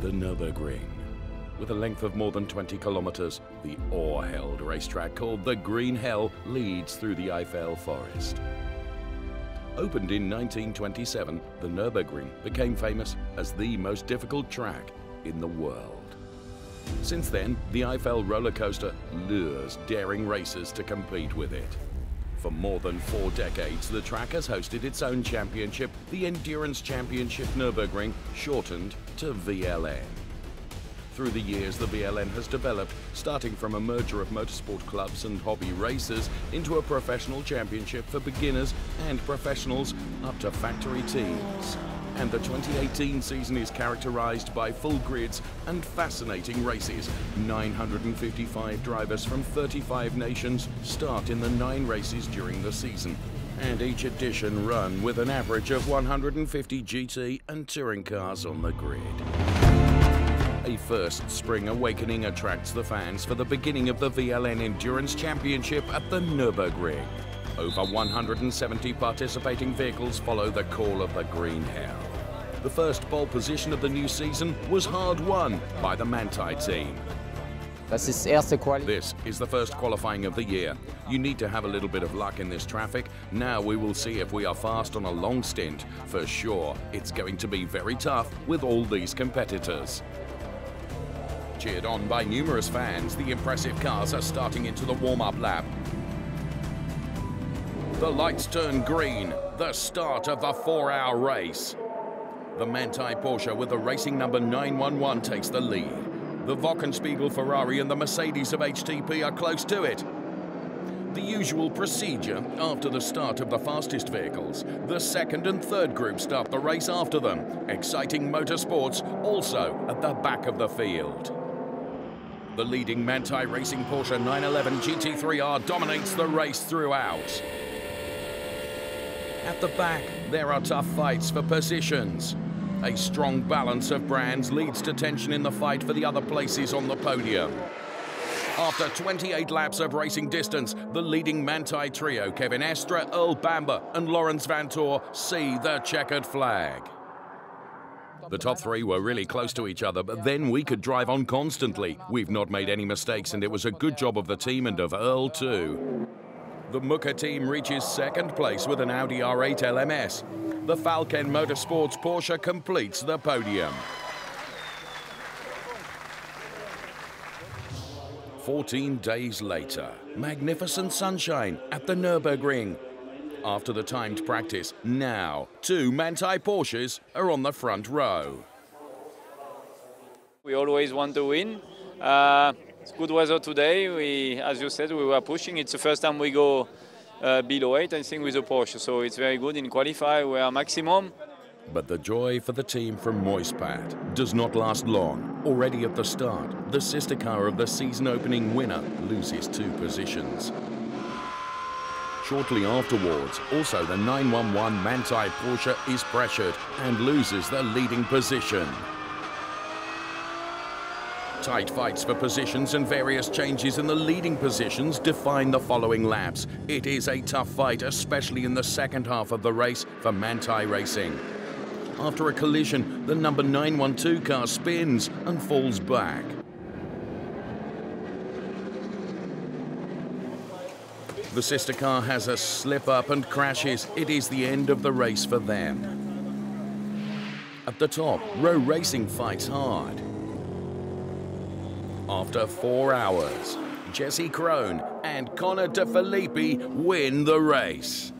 The Nürburgring. With a length of more than 20 kilometers, the awe-held racetrack called the Green Hell leads through the Eifel forest. Opened in 1927, the Nürburgring became famous as the most difficult track in the world. Since then, the Eifel roller coaster lures daring racers to compete with it. For more than 4 decades, the track has hosted its own championship, the Endurance Championship Nürburgring, shortened to VLN. Through the years, the VLN has developed, starting from a merger of motorsport clubs and hobby racers into a professional championship for beginners and professionals up to factory teams. And the 2018 season is characterized by full grids and fascinating races. 955 drivers from 35 nations start in the 9 races during the season, and each edition run with an average of 150 GT and touring cars on the grid. A first spring awakening attracts the fans for the beginning of the VLN Endurance Championship at the Nürburgring. Over 170 participating vehicles follow the call of the Green Hell. The first pole position of the new season was hard won by the Manthey team. This is the first qualifying of the year. You need to have a little bit of luck in this traffic. Now we will see if we are fast on a long stint. For sure, it's going to be very tough with all these competitors. Cheered on by numerous fans, the impressive cars are starting into the warm-up lap. The lights turn green, the start of the 4-hour race. The Manthey Porsche with the racing number 911 takes the lead. The Wochenspiegel Ferrari and the Mercedes of HTP are close to it. The usual procedure after the start of the fastest vehicles. The second and third groups start the race after them. Exciting Motorsports also at the back of the field. The leading Manthey Racing Porsche 911 GT3R dominates the race throughout. At the back, there are tough fights for positions. A strong balance of brands leads to tension in the fight for the other places on the podium. After 28 laps of racing distance, the leading Manthey trio, Kevin Estre, Earl Bamber and Lawrence Vantor, see the checkered flag. The top 3 were really close to each other, but then we could drive on constantly. We've not made any mistakes, and it was a good job of the team and of Earl too. The Mucker team reaches second place with an Audi R8 LMS. The Falken Motorsports Porsche completes the podium. 14 days later, magnificent sunshine at the Nürburgring. After the timed practice, now 2 Manthey Porsches are on the front row. We always want to win. It's good weather today. As you said, we were pushing. It's the first time we go below 8, I think, with a Porsche. So it's very good. In qualify, we are maximum. But the joy for the team from Moispat does not last long. Already at the start, the sister car of the season opening winner loses 2 positions. Shortly afterwards, also the 911 Manthey Porsche is pressured and loses the leading position. Tight fights for positions and various changes in the leading positions define the following laps. It is a tough fight, especially in the second half of the race for Manthey Racing. After a collision, the number 912 car spins and falls back. The sister car has a slip-up and crashes. It is the end of the race for them. At the top, Row Racing fights hard. After 4 hours, Jesse Krohn and Connor De Filippi win the race.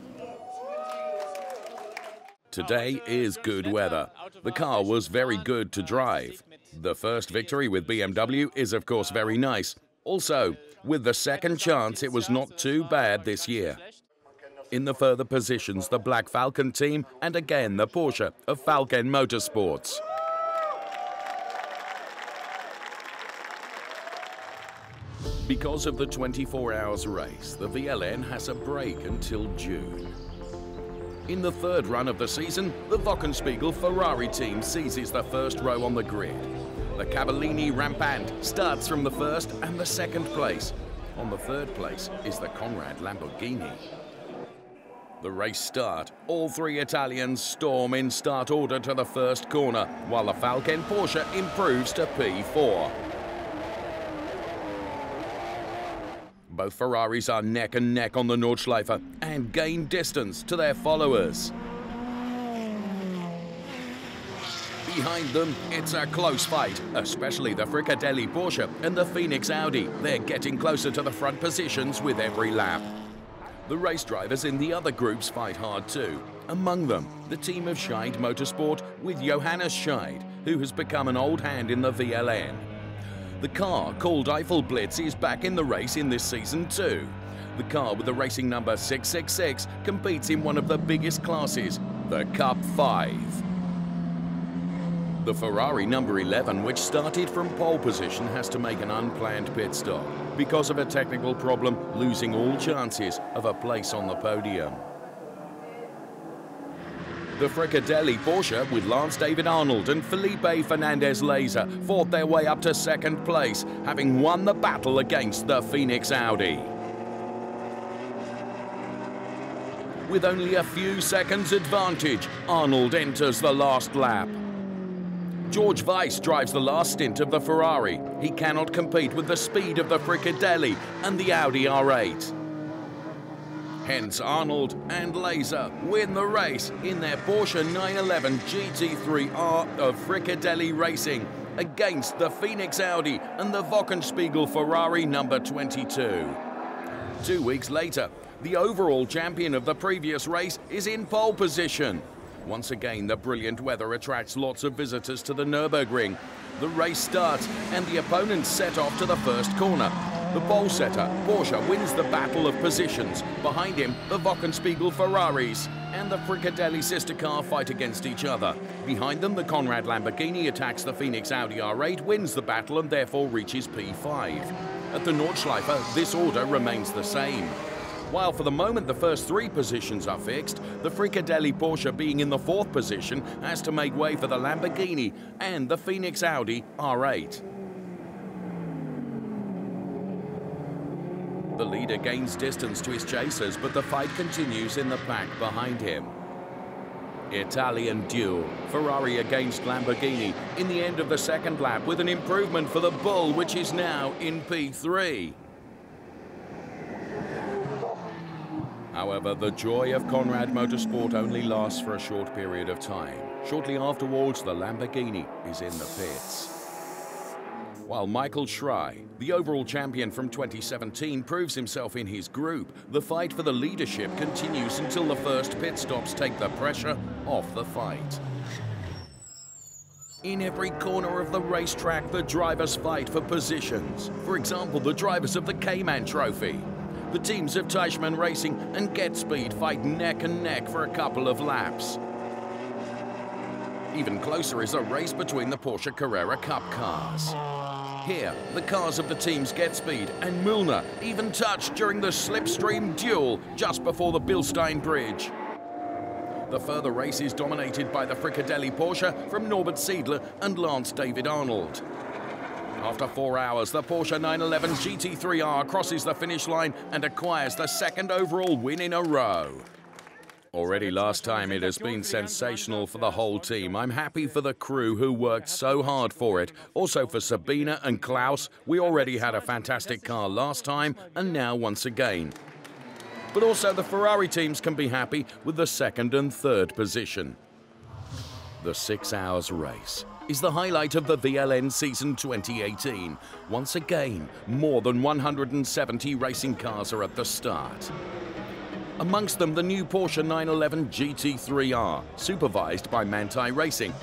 Today is good weather. The car was very good to drive. The first victory with BMW is of course very nice. Also, with the second chance, it was not too bad this year. In the further positions, the Black Falcon team and again the Porsche of Falken Motorsports. Because of the 24 hours race, the VLN has a break until June. In the third run of the season, the Wochenspiegel Ferrari team seizes the first row on the grid. The Cavallini Rampant starts from the first and the second place. On the third place is the Conrad Lamborghini. The race start. All three Italians storm in start order to the first corner, while the Falken Porsche improves to P4. Both Ferraris are neck and neck on the Nordschleife and gain distance to their followers. Behind them, it's a close fight, especially the Fricadelli Porsche and the Phoenix Audi. They're getting closer to the front positions with every lap. The race drivers in the other groups fight hard too. Among them, the team of Scheid Motorsport with Johannes Scheid, who has become an old hand in the VLN. The car, called Eiffel Blitz, is back in the race in this season too. The car with the racing number 666 competes in one of the biggest classes, the Cup 5. The Ferrari number 11, which started from pole position, has to make an unplanned pit stop because of a technical problem, losing all chances of a place on the podium. The Fricadelli Porsche with Lance David Arnold and Felipe Fernandez Laser fought their way up to second place, having won the battle against the Phoenix Audi. With only a few seconds advantage, Arnold enters the last lap. George Weiss drives the last stint of the Ferrari. He cannot compete with the speed of the Fricadelli and the Audi R8. Hence, Arnold and Laser win the race in their Porsche 911 GT3R of Fricadelli Racing against the Phoenix Audi and the Wochenspiegel Ferrari number 22. 2 weeks later, the overall champion of the previous race is in pole position. Once again, the brilliant weather attracts lots of visitors to the Nürburgring. The race starts and the opponents set off to the first corner. The pole setter, Porsche, wins the battle of positions. Behind him, the Wochenspiegel Ferraris and the Fricadelli sister car fight against each other. Behind them, the Conrad Lamborghini attacks the Phoenix Audi R8, wins the battle and therefore reaches P5. At the Nordschleife, this order remains the same. While for the moment the first three positions are fixed, the Fricadelli Porsche being in the fourth position has to make way for the Lamborghini and the Phoenix Audi R8. The leader gains distance to his chasers, but the fight continues in the pack behind him. Italian duel, Ferrari against Lamborghini, in the end of the second lap with an improvement for the Bull, which is now in P3. However, the joy of Conrad Motorsport only lasts for a short period of time. Shortly afterwards, the Lamborghini is in the pits. While Michael Schrei, the overall champion from 2017, proves himself in his group, the fight for the leadership continues until the first pit stops take the pressure off the fight. In every corner of the racetrack, the drivers fight for positions. For example, the drivers of the Cayman Trophy. The teams of Teichmann Racing and Get Speed fight neck and neck for a couple of laps. Even closer is a race between the Porsche Carrera Cup cars. Here, the cars of the teams Get Speed and Müllner even touch during the slipstream duel just before the Bilstein Bridge. The further race is dominated by the Fricadelli Porsche from Norbert Siedler and Lance David Arnold. After 4 hours, the Porsche 911 GT3R crosses the finish line and acquires the second overall win in a row. Already last time, it has been sensational for the whole team. I'm happy for the crew who worked so hard for it. Also for Sabina and Klaus, we already had a fantastic car last time and now once again. But also the Ferrari teams can be happy with the second and third position. The 6 hours race is the highlight of the VLN season 2018. Once again, more than 170 racing cars are at the start. Amongst them, the new Porsche 911 GT3R, supervised by Manthey Racing.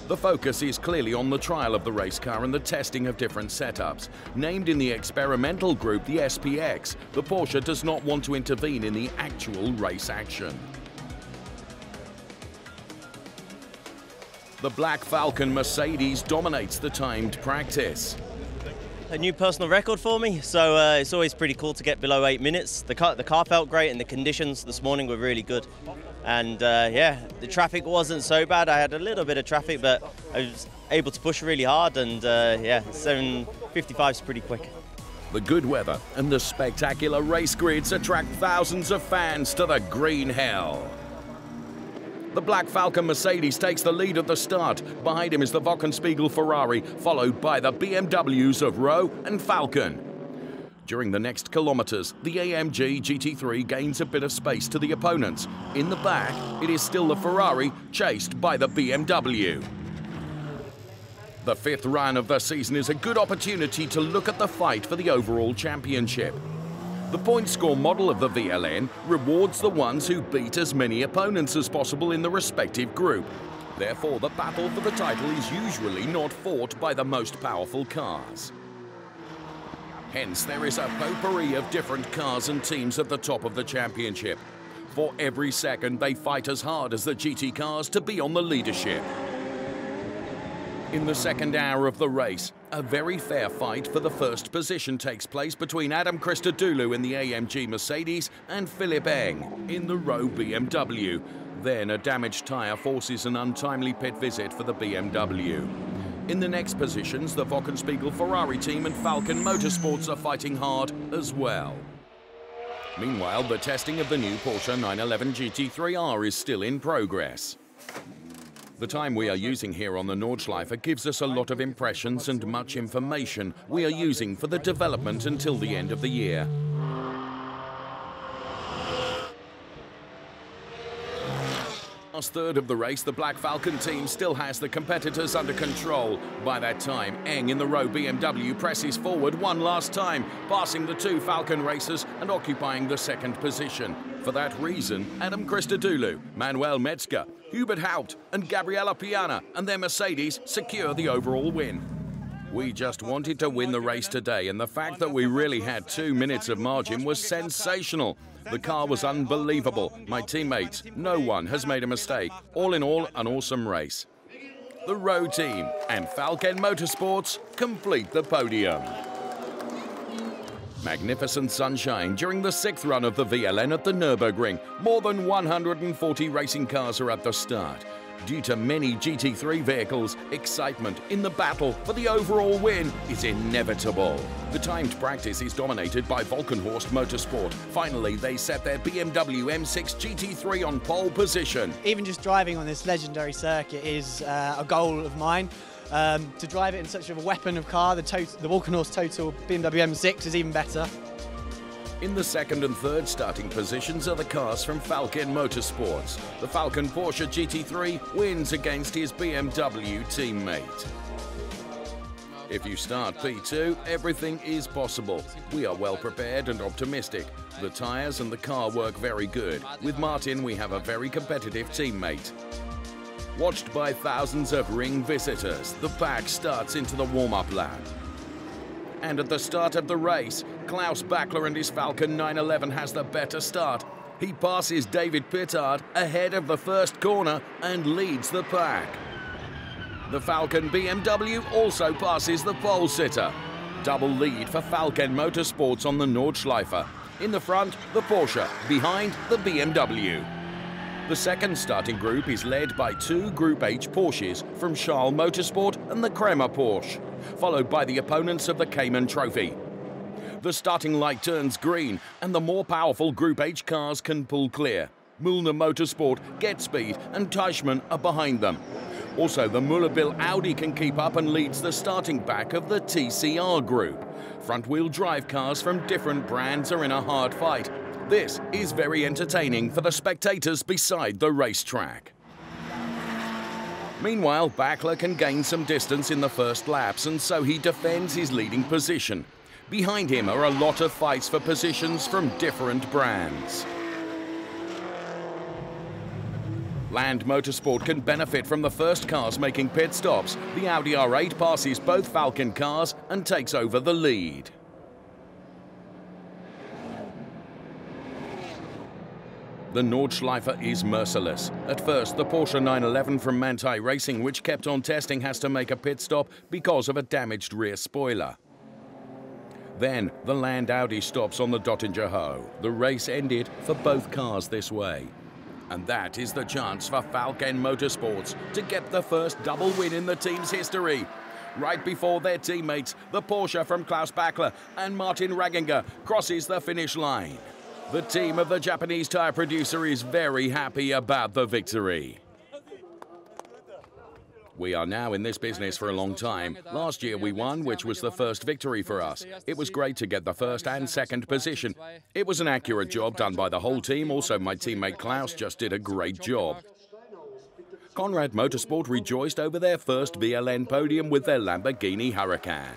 The focus is clearly on the trial of the race car and the testing of different setups. Named in the experimental group, the SPX, the Porsche does not want to intervene in the actual race action. The black Falken Mercedes dominates the timed practice. A new personal record for me, so it's always pretty cool to get below 8 minutes. The car felt great and the conditions this morning were really good. And yeah, the traffic wasn't so bad. I had a little bit of traffic, but I was able to push really hard and yeah, 7:55 is pretty quick. The good weather and the spectacular race grids attract thousands of fans to the Green Hell. The black Falken Mercedes takes the lead at the start. Behind him is the Wochenspiegel Ferrari, followed by the BMWs of Rowe and Falken. During the next kilometers, the AMG GT3 gains a bit of space to the opponents. In the back, it is still the Ferrari, chased by the BMW. The fifth run of the season is a good opportunity to look at the fight for the overall championship. The point score model of the VLN rewards the ones who beat as many opponents as possible in the respective group. Therefore, the battle for the title is usually not fought by the most powerful cars. Hence, there is a potpourri of different cars and teams at the top of the championship. For every second, they fight as hard as the GT cars to be on the leadership. In the second hour of the race, a very fair fight for the first position takes place between Adam Christodoulou in the AMG Mercedes and Philipp Eng in the Rowe BMW. Then a damaged tyre forces an untimely pit visit for the BMW. In the next positions, the Wochenspiegel Ferrari team and Falken Motorsports are fighting hard as well. Meanwhile, the testing of the new Porsche 911 GT3R is still in progress. The time we are using here on the Nordschleife gives us a lot of impressions and much information we are using for the development until the end of the year. Last third of the race, the Black Falken team still has the competitors under control. By that time, Eng in the Rowe BMW presses forward one last time, passing the two Falken racers and occupying the second position. For that reason, Adam Christodoulou, Manuel Metzger, Hubert Haupt and Gabriella Piana and their Mercedes secure the overall win. We just wanted to win the race today, and the fact that we really had 2 minutes of margin was sensational. The car was unbelievable. My teammates, no one has made a mistake. All in all, an awesome race. The Rowe team and Falken Motorsports complete the podium. Magnificent sunshine during the 6th run of the VLN at the Nürburgring. More than 140 racing cars are at the start. Due to many GT3 vehicles, excitement in the battle for the overall win is inevitable. The timed practice is dominated by Volkenhorst Motorsport. Finally, they set their BMW M6 GT3 on pole position. Even just driving on this legendary circuit is a goal of mine. To drive it in such a weapon of car, the Volkenhorst Total BMW M6 is even better. In the second and third starting positions are the cars from Falken Motorsports. The Falken Porsche GT3 wins against his BMW teammate. If you start P2, everything is possible. We are well prepared and optimistic. The tyres and the car work very good. With Martin, we have a very competitive teammate. Watched by thousands of ring visitors, the pack starts into the warm-up lap. And at the start of the race, Klaus Bachler and his Falken 911 has the better start. He passes David Pittard ahead of the first corner and leads the pack. The Falken BMW also passes the pole sitter. Double lead for Falken Motorsports on the Nordschleife. In the front, the Porsche, behind the BMW. The second starting group is led by two Group H Porsches from Charles Motorsport and the Kremer Porsche, followed by the opponents of the Cayman Trophy. The starting light turns green and the more powerful Group H cars can pull clear. Müllner Motorsport, Get Speed and Teichmann are behind them. Also, the Müller-Bill Audi can keep up and leads the starting pack of the TCR group. Front-wheel drive cars from different brands are in a hard fight. This is very entertaining for the spectators beside the racetrack. Meanwhile, Bachler can gain some distance in the first laps, and so he defends his leading position. Behind him are a lot of fights for positions from different brands. Land Motorsport can benefit from the first cars making pit stops. The Audi R8 passes both Falken cars and takes over the lead. The Nordschleife is merciless. At first, the Porsche 911 from Manthey Racing, which kept on testing, has to make a pit stop because of a damaged rear spoiler. Then, the Land Audi stops on the Dottinger Hoe. The race ended for both cars this way. And that is the chance for Falken Motorsports to get the first double win in the team's history. Right before their teammates, the Porsche from Klaus Bachler and Martin Ragginger crosses the finish line. The team of the Japanese tyre producer is very happy about the victory. We are now in this business for a long time. Last year we won, which was the first victory for us. It was great to get the first and second position. It was an accurate job done by the whole team. Also, my teammate Klaus just did a great job. Conrad Motorsport rejoiced over their first VLN podium with their Lamborghini Huracan.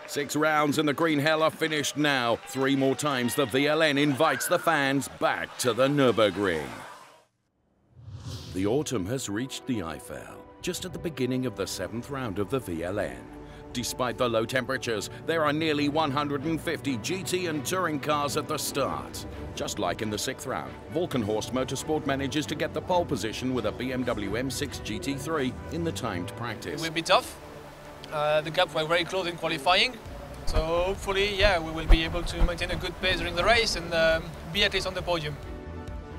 6 rounds in the Green Hell are finished now. 3 more times the VLN invites the fans back to the Nürburgring. The autumn has reached the Eifel, just at the beginning of the 7th round of the VLN. Despite the low temperatures, there are nearly 150 GT and touring cars at the start. Just like in the 6th round, Falkenhorst Motorsport manages to get the pole position with a BMW M6 GT3 in the timed practice. It will be tough. The gap were very close in qualifying, so hopefully, yeah, we will be able to maintain a good pace during the race and be at least on the podium.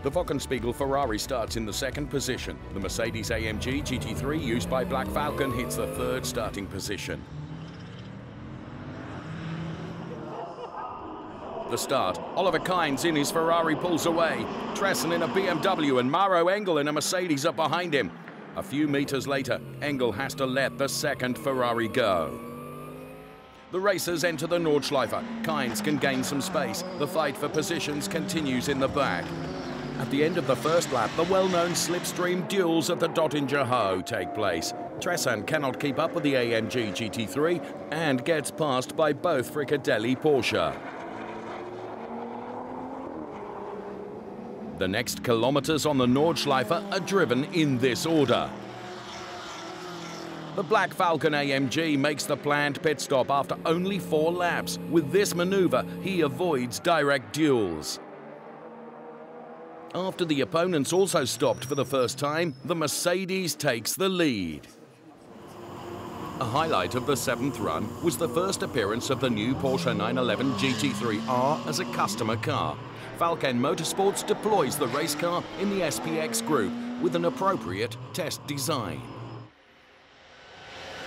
The Wochenspiegel Ferrari starts in the 2nd position. The Mercedes-AMG GT3 used by Black Falcon hits the 3rd starting position. The start, Oliver Kynes in his Ferrari pulls away. Tressen in a BMW and Maro Engel in a Mercedes are behind him. A few meters later, Engel has to let the 2nd Ferrari go. The racers enter the Nordschleife. Kynes can gain some space. The fight for positions continues in the back. At the end of the first lap, the well-known slipstream duels at the Dottinger Hoe take place. Tressen cannot keep up with the AMG GT3 and gets passed by both Fricadelli Porsche. The next kilometers on the Nordschleife are driven in this order. The Black Falcon AMG makes the planned pit stop after only 4 laps. With this maneuver, he avoids direct duels. After the opponents also stopped for the first time, the Mercedes takes the lead. A highlight of the 7th run was the first appearance of the new Porsche 911 GT3R as a customer car. Falken Motorsports deploys the race car in the SPX group with an appropriate test design.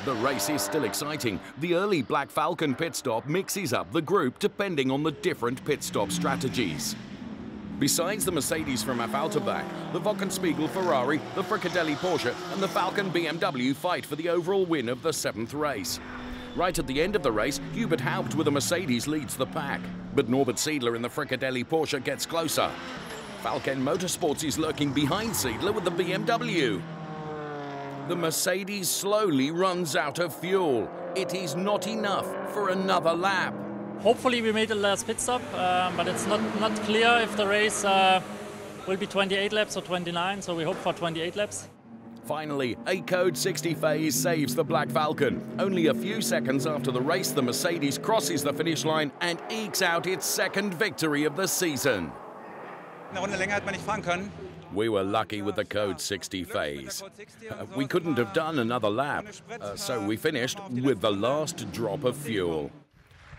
The race is still exciting. The early Black Falcon pit stop mixes up the group depending on the different pit stop strategies. Besides the Mercedes from Affalterbach, the Wochenspiegel Ferrari, the Fricadelli Porsche and the Falcon BMW fight for the overall win of the 7th race. Right at the end of the race, Hubert Haupt with a Mercedes leads the pack, but Norbert Siedler in the Fricadelli Porsche gets closer. Falken Motorsports is lurking behind Siedler with the BMW. The Mercedes slowly runs out of fuel. It is not enough for another lap. Hopefully we made the last pit stop, but it's not clear if the race will be 28 laps or 29, so we hope for 28 laps. Finally, a Code 60 phase saves the Black Falcon. Only a few seconds after the race, the Mercedes crosses the finish line and ekes out its 2nd victory of the season. We were lucky with the Code 60 phase. We couldn't have done another lap, so we finished with the last drop of fuel.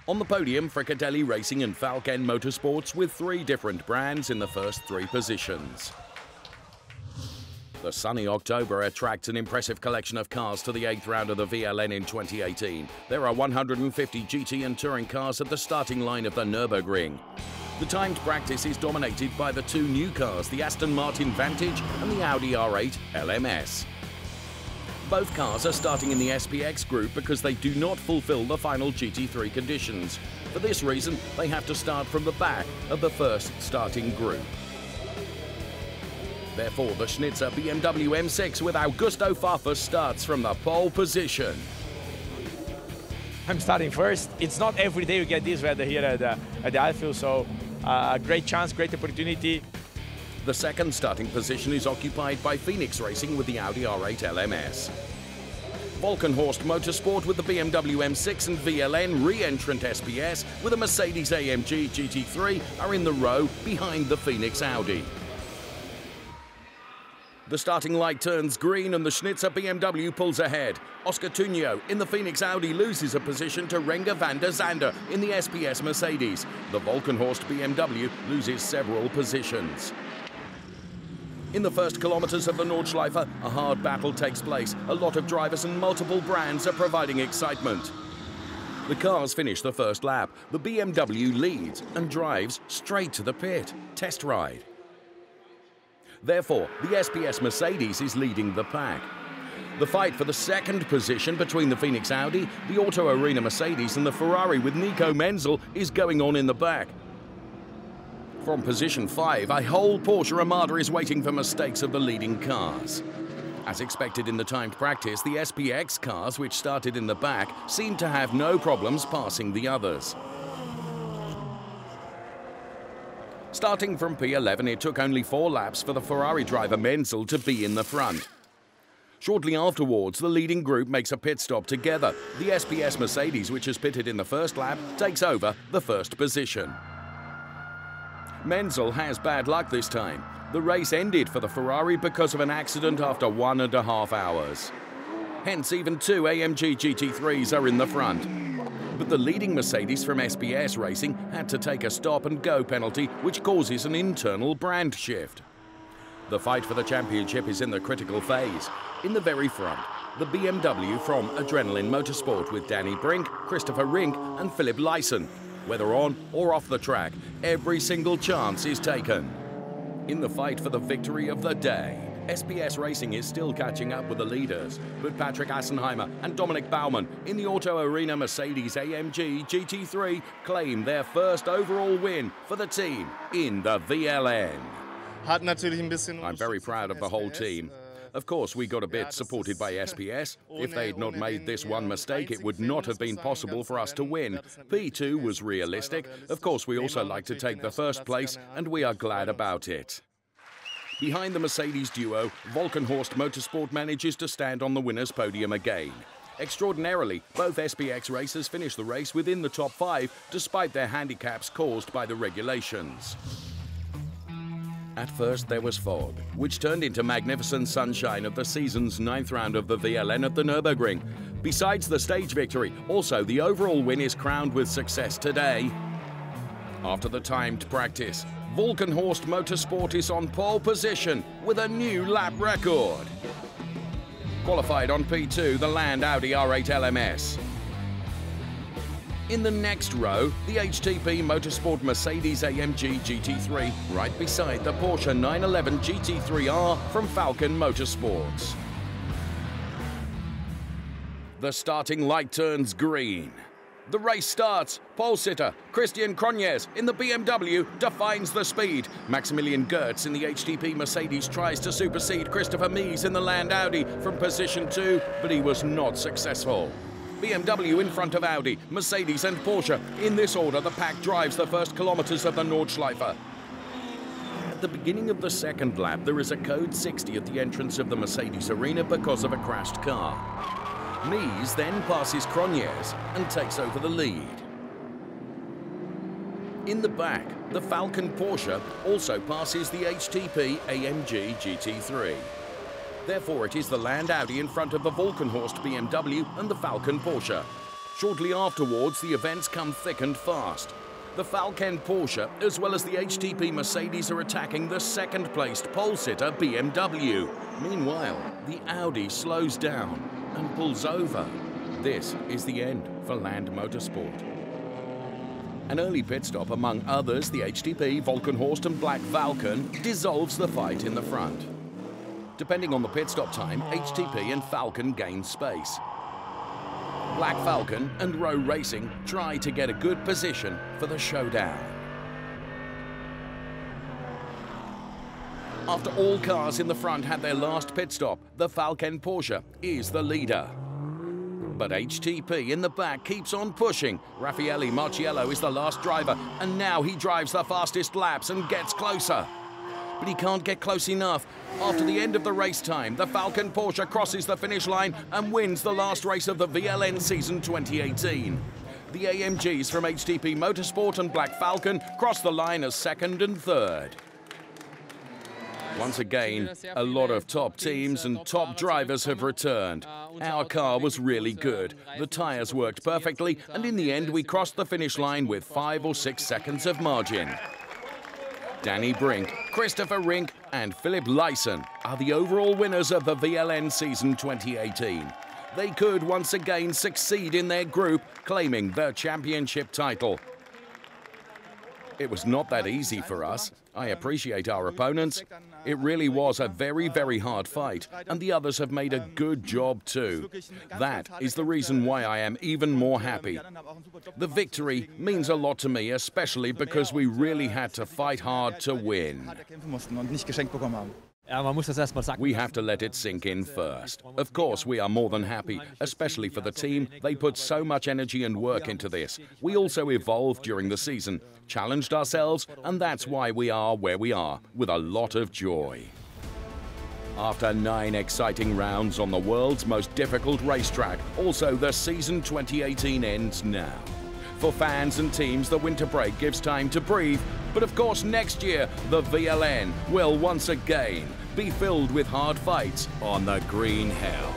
On the podium, Fricadelli Racing and Falken Motorsports with 3 different brands in the first 3 positions. The sunny October attracts an impressive collection of cars to the 8th round of the VLN in 2018. There are 150 GT and touring cars at the starting line of the Nürburgring. The timed practice is dominated by the 2 new cars, the Aston Martin Vantage and the Audi R8 LMS. Both cars are starting in the SPX group because they do not fulfill the final GT3 conditions. For this reason, they have to start from the back of the first starting group. Therefore, the Schnitzer BMW M6 with Augusto Farfus starts from the pole position. I'm starting first. It's not every day you get this weather here at the Eifel, so great chance, great opportunity. The 2nd starting position is occupied by Phoenix Racing with the Audi R8 LMS. Falkenhorst Motorsport with the BMW M6 and VLN re-entrant SPS with a Mercedes-AMG GT3 are in the row behind the Phoenix Audi. The starting light turns green and the Schnitzer BMW pulls ahead. Oscar Tunio in the Phoenix Audi loses a position to Renger van der Zande in the SPS Mercedes. The Falkenhorst BMW loses several positions. In the first kilometres of the Nordschleife, a hard battle takes place. A lot of drivers and multiple brands are providing excitement. The cars finish the first lap. The BMW leads and drives straight to the pit. Test ride. Therefore, the SPS Mercedes is leading the pack. The fight for the second position between the Phoenix Audi, the Auto Arena Mercedes and the Ferrari with Nico Menzel is going on in the back. From position 5, a whole Porsche Armada is waiting for mistakes of the leading cars. As expected in the timed practice, the SPX cars, which started in the back, seemed to have no problems passing the others. Starting from P11, it took only 4 laps for the Ferrari driver Menzel to be in the front. Shortly afterwards, the leading group makes a pit stop together. The SPS Mercedes, which has pitted in the first lap, takes over the first position. Menzel has bad luck this time. The race ended for the Ferrari because of an accident after 1.5 hours. Hence, even 2 AMG GT3s are in the front. But the leading Mercedes from SPS Racing had to take a stop-and-go penalty, which causes an internal brand shift. The fight for the championship is in the critical phase. In the very front, the BMW from Adrenalin Motorsport with Danny Brink, Christopher Rink and Philip Lyson. Whether on or off the track, every single chance is taken. In the fight for the victory of the day, SPS Racing is still catching up with the leaders, but Patrick Assenheimer and Dominic Baumann in the Auto Arena Mercedes AMG GT3 claim their first overall win for the team in the VLN. I'm very proud of the whole team. Of course, we got a bit supported by SPS. If they'd not made this one mistake, it would not have been possible for us to win. P2 was realistic. Of course, we also like to take the first place, and we are glad about it. Behind the Mercedes duo, Valkenhorst Motorsport manages to stand on the winner's podium again. Extraordinarily, both SPX racers finished the race within the top 5, despite their handicaps caused by the regulations. At first there was fog, which turned into magnificent sunshine of the season's 9th round of the VLN at the Nürburgring. Besides the stage victory, also the overall win is crowned with success today. After the timed practice, Valkenhorst Motorsport is on pole position with a new lap record. Qualified on P2, the Land Audi R8 LMS. In the next row, the HTP Motorsport Mercedes AMG GT3, right beside the Porsche 911 GT3R from Falken Motorsports. The starting light turns green. The race starts. Pole sitter Christian Cronjes in the BMW defines the speed. Maximilian Goertz in the HTP Mercedes tries to supersede Christopher Mies in the Land Audi from position 2, but he was not successful. BMW in front of Audi, Mercedes and Porsche. In this order, the pack drives the first kilometres of the Nordschleife. At the beginning of the second lap, there is a code 60 at the entrance of the Mercedes arena because of a crashed car. Mies then passes Cronjes and takes over the lead. In the back, the Falken Porsche also passes the HTP AMG GT3. Therefore, it is the Land Audi in front of the Valkenhorst BMW and the Falken Porsche. Shortly afterwards, the events come thick and fast. The Falken Porsche, as well as the HTP Mercedes, are attacking the second-placed pole-sitter BMW. Meanwhile, the Audi slows down and pulls over. This is the end for Land Motorsport. An early pit stop, among others, the HTP, Valkenhorst and Black Falken, dissolves the fight in the front. Depending on the pit stop time, HTP and Falken gain space. Black Falken and Rowe Racing try to get a good position for the showdown. After all cars in the front had their last pit stop, the Falken Porsche is the leader. But HTP in the back keeps on pushing. Raffaele Marciello is the last driver, and now he drives the fastest laps and gets closer. But he can't get close enough. After the end of the race time, the Falken Porsche crosses the finish line and wins the last race of the VLN season 2018. The AMGs from HTP Motorsport and Black Falken cross the line as second and third. Once again, a lot of top teams and top drivers have returned. Our car was really good. The tyres worked perfectly, and in the end we crossed the finish line with 5 or 6 seconds of margin. Danny Brink, Christopher Rink and Philip Lyson are the overall winners of the VLN season 2018. They could once again succeed in their group, claiming the championship title. It was not that easy for us. I appreciate our opponents. It really was a very, very hard fight, and the others have made a good job too. That is the reason why I am even more happy. The victory means a lot to me, especially because we really had to fight hard to win. We have to let it sink in first. Of course, we are more than happy, especially for the team. They put so much energy and work into this. We also evolved during the season, challenged ourselves, and that's why we are where we are, with a lot of joy. After 9 exciting rounds on the world's most difficult racetrack, also the season 2018 ends now. For fans and teams, the winter break gives time to breathe, but of course next year, the VLN will once again be filled with hard fights on the Green Hell.